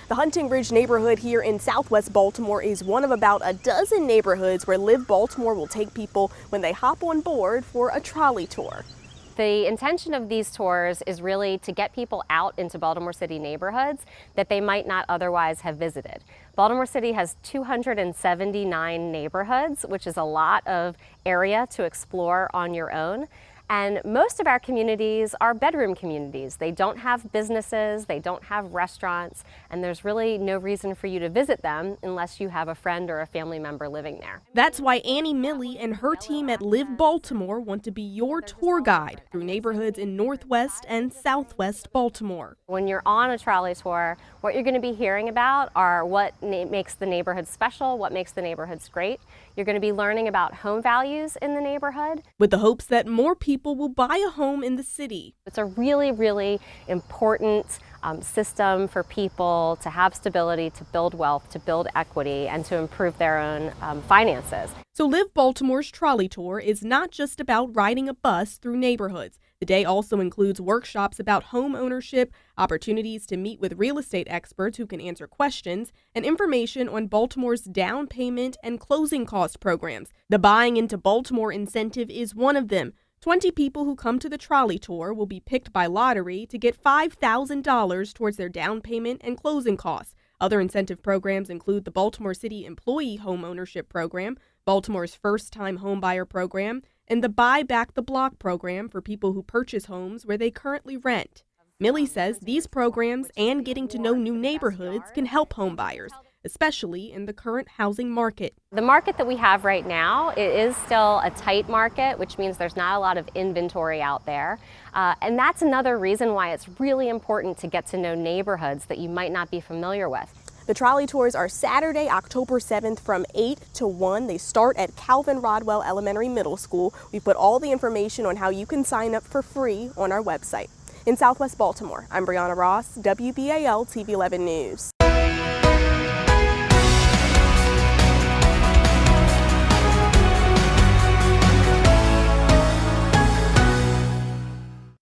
The Hunting Ridge neighborhood here in Southwest Baltimore is one of about a dozen neighborhoods where Live Baltimore will take people when they hop on board for a trolley tour. The intention of these tours is really to get people out into Baltimore City neighborhoods that they might not otherwise have visited. Baltimore City has 279 neighborhoods, which is a lot of area to explore on your own. And most of our communities are bedroom communities. They don't have businesses, they don't have restaurants, and there's really no reason for you to visit them unless you have a friend or a family member living there. That's why Annie Milley and her team at Live Baltimore want to be your tour guide through neighborhoods in Northwest and Southwest Baltimore. When you're on a trolley tour, what you're going to be hearing about are what makes the neighborhood special, what makes the neighborhoods great. You're going to be learning about home values in the neighborhood, with the hopes that more people will buy a home in the city. It's a really, really important system for people to have stability, to build wealth, to build equity, and to improve their own finances. So Live Baltimore's trolley tour is not just about riding a bus through neighborhoods. The day also includes workshops about home ownership, opportunities to meet with real estate experts who can answer questions, and information on Baltimore's down payment and closing cost programs. The Buying into Baltimore incentive is one of them. 20 people who come to the trolley tour will be picked by lottery to get $5,000 towards their down payment and closing costs. Other incentive programs include the Baltimore City Employee Home Ownership Program, Baltimore's First-Time Homebuyer Program, and the Buy Back the Block program for people who purchase homes where they currently rent. Milley says these programs and getting to know new neighborhoods can help homebuyers, especially in the current housing market. The market that we have right now, it is still a tight market, which means there's not a lot of inventory out there. And that's another reason why it's really important to get to know neighborhoods that you might not be familiar with. The trolley tours are Saturday, October 7th from 8 to 1. They start at Calvin Rodwell Elementary Middle School. We put all the information on how you can sign up for free on our website. In Southwest Baltimore, I'm Brianna Ross, WBAL TV 11 News.